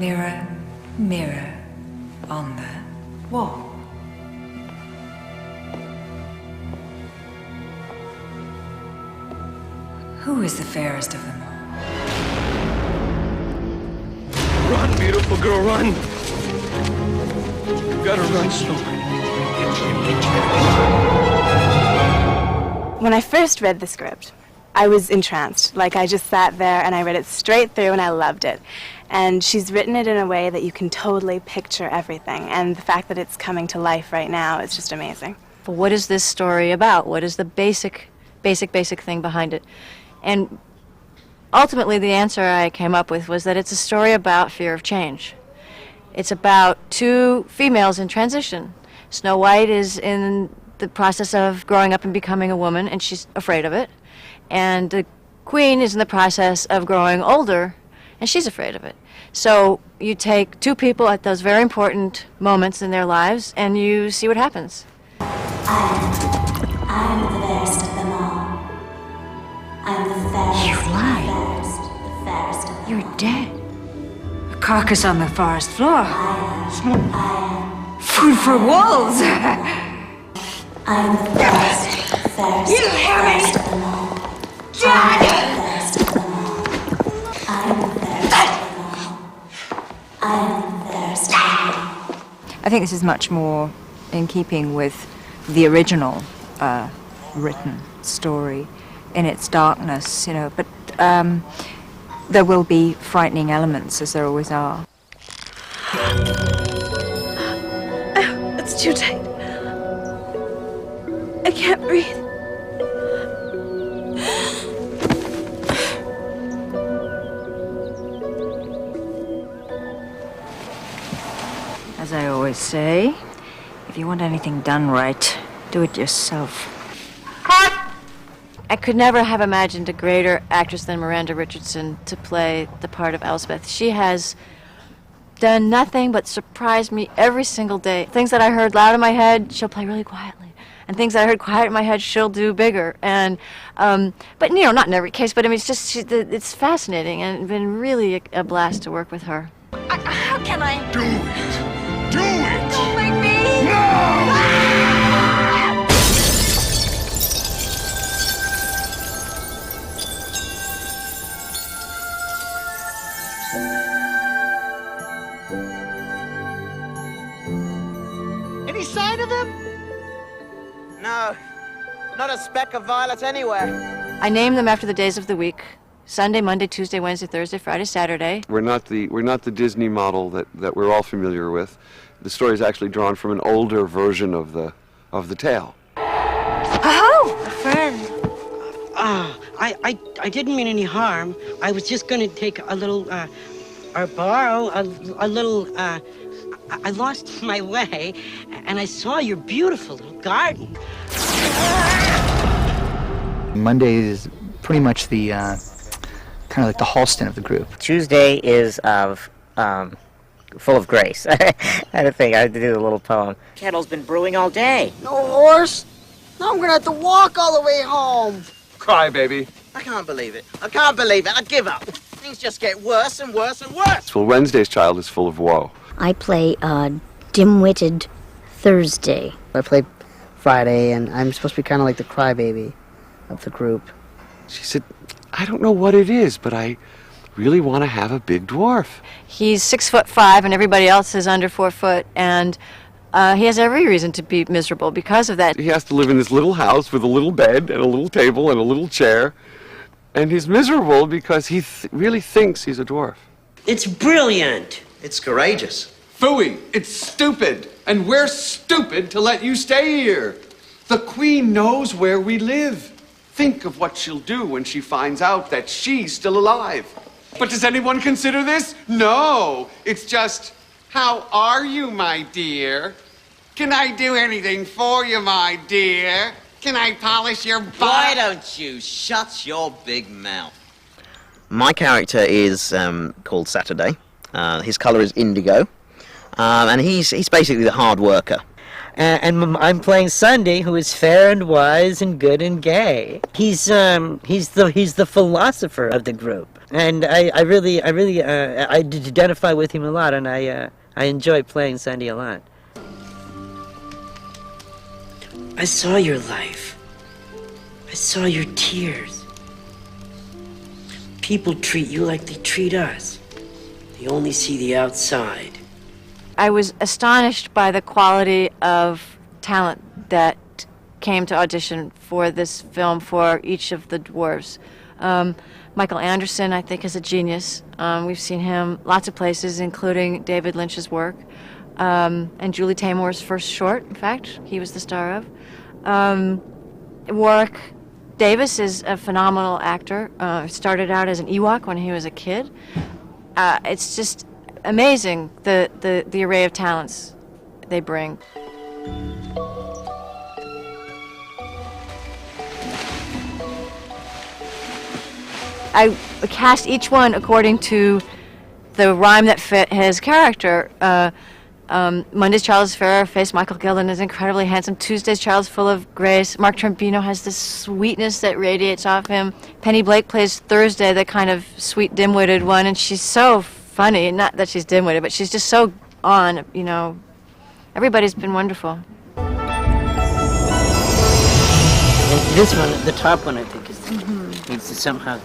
Mirror, mirror on the wall. Who is the fairest of them all? Run, beautiful girl, run! You gotta run, Snowwhite. When I first read the script, I was entranced. Like, I just sat there and I read it straight through and I loved it. And she's written it in a way that you can totally picture everything. And the fact that it's coming to life right now is just amazing. But what is this story about? What is the basic thing behind it? And ultimately the answer I came up with was that it's a story about fear of change. It's about two females in transition. Snowwhite is in the process of growing up and becoming a woman, and she's afraid of it. And the queen is in the process of growing older, and she's afraid of it. So you take two people at those very important moments in their lives, and you see what happens. I'm the fairest of them all. I'm the fairest. You lied. The fairest of them. You're dead. A carcass on the forest floor. Food for wolves. I'm the fairest. You hear me? Of them all. Dad! Fairest of them all. I'm the fairest of them all. I'm the fairest of them all. I think this is much more in keeping with the original written story in its darkness, you know, but there will be frightening elements, as there always are. It's too tight. I can't breathe. As I always say, if you want anything done right, do it yourself. I could never have imagined a greater actress than Miranda Richardson to play the part of Elspeth. She has done nothing but surprise me every single day. Things that I heard loud in my head, she'll play really quietly. And things that I heard quiet in my head, she'll do bigger. And, but you know, not in every case, but I mean, it's just, it's fascinating and been really a blast to work with her. How can I? Do it! Do it! Don't make me! No! Any sign of him? No, not a speck of violet anywhere. I named them after the days of the week: Sunday, Monday, Tuesday, Wednesday, Thursday, Friday, Saturday. We're not the Disney model that we're all familiar with. The story is actually drawn from an older version of the tale. Oh, a friend. I didn't mean any harm. I was just going to take a little, or borrow a little, I lost my way, and I saw your beautiful little garden. Monday is pretty much the, kind of like the Halston of the group. Tuesday is full of grace. I had to think, I had to do a little poem. Kettle's been brewing all day. No horse? Now I'm gonna have to walk all the way home. Cry, baby. I can't believe it. I can't believe it. I give up. Things just get worse and worse and worse. Well, Wednesday's child is full of woe. I play dim-witted Thursday. I play Friday, and I'm supposed to be kind of like the crybaby of the group. She said, I don't know what it is, but I really want to have a big dwarf. He's 6'5", and everybody else is under 4 foot, and he has every reason to be miserable because of that. He has to live in this little house with a little bed and a little table and a little chair, and he's miserable because he really thinks he's a dwarf. It's brilliant. It's courageous. Phooey, it's stupid, and we're stupid to let you stay here. The Queen knows where we live. Think of what she'll do when she finds out that she's still alive. But does anyone consider this? No, it's just, how are you, my dear? Can I do anything for you, my dear? Can I polish your butt? Why don't you shut your big mouth? My character is called Saturday. His color is indigo, and he's basically the hard worker. And I'm playing Sunday, who is fair and wise and good and gay. He's the philosopher of the group. And I really identify with him a lot, and I enjoy playing Sandy a lot. I saw your life. I saw your tears. People treat you like they treat us. They only see the outside. I was astonished by the quality of talent that came to audition for this film for each of the dwarves. Michael Anderson, I think, is a genius. We've seen him lots of places, including David Lynch's work, and Julie Taymor's first short, in fact, he was the star of. Warwick Davis is a phenomenal actor. Started out as an Ewok when he was a kid. It's just amazing, the array of talents they bring. I cast each one according to the rhyme that fit his character. Monday's child is fair, face Michael Gilden is incredibly handsome. Tuesday's child is full of grace. Mark Trombino has this sweetness that radiates off him. Penny Blake plays Thursday, the kind of sweet, dim-witted one, and she's so funny. Not that she's dim-witted, but she's just so on, you know. Everybody's been wonderful. And this one, the top one, I think, needs to somehow...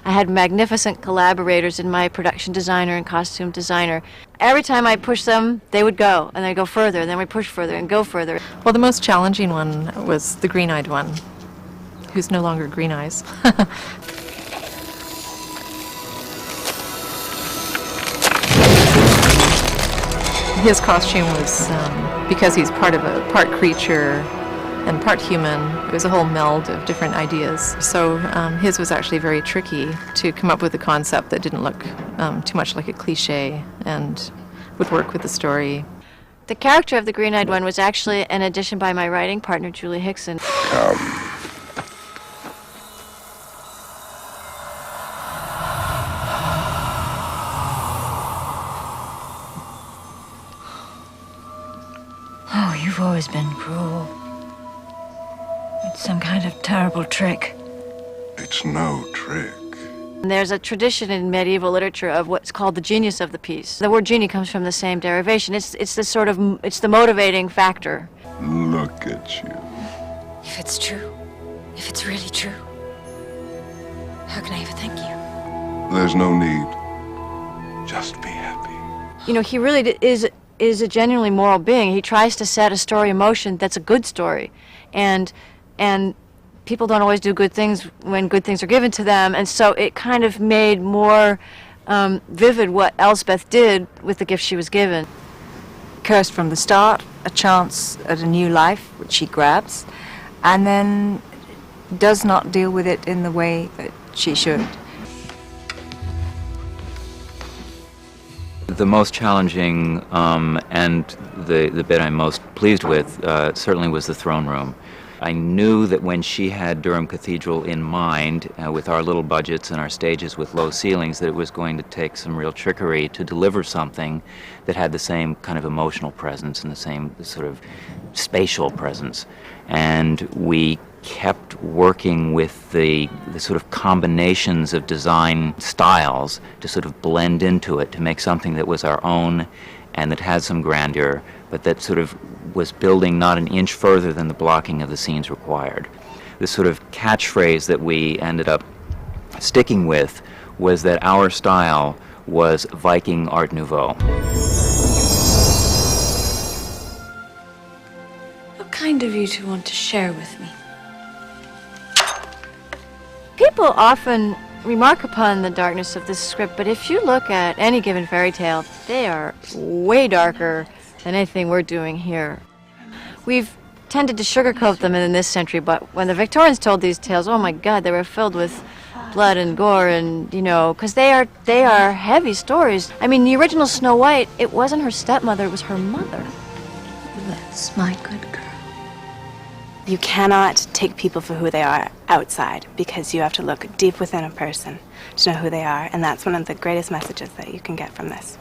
I had magnificent collaborators in my production designer and costume designer. Every time I pushed them, they would go, and they'd go further, and then we'd push further and go further. Well, the most challenging one was the green-eyed one, who's no longer Green Eyes. His costume was, because he's part creature and part human, it was a whole meld of different ideas. So his was actually very tricky to come up with a concept that didn't look too much like a cliche and would work with the story. The character of the green-eyed one was actually an addition by my writing partner, Julie Hickson. Oh, you've always been cruel. It's some kind of terrible trick. It's no trick. And there's a tradition in medieval literature of what's called the genius of the piece. The word genie comes from the same derivation. It's the sort of, it's the motivating factor. Look at you. If it's true, if it's really true, how can I ever thank you? There's no need. Just be happy. You know, he really is a genuinely moral being. He tries to set a story in motion that's a good story. And people don't always do good things when good things are given to them, and so it kind of made more vivid what Elsbeth did with the gift she was given. Cursed from the start, a chance at a new life, which she grabs, and then does not deal with it in the way that she should. The most challenging and the bit I'm most pleased with certainly was the throne room. I knew that when she had Durham Cathedral in mind, with our little budgets and our stages with low ceilings, that it was going to take some real trickery to deliver something that had the same kind of emotional presence and the same sort of spatial presence. And we kept working with the sort of combinations of design styles to sort of blend into it, to make something that was our own and that had some grandeur, but that sort of was building not an inch further than the blocking of the scenes required. The sort of catchphrase that we ended up sticking with was that our style was Viking Art Nouveau. How kind of you to want to share with me. People often remark upon the darkness of this script, but if you look at any given fairy tale, they are way darker than anything we're doing here. We've tended to sugarcoat them in this century, but when the Victorians told these tales, oh my God, they were filled with blood and gore, and you know, because they are heavy stories. I mean, the original Snow White, it wasn't her stepmother, it was her mother. That's my good girl. You cannot take people for who they are outside, because you have to look deep within a person to know who they are, and that's one of the greatest messages that you can get from this.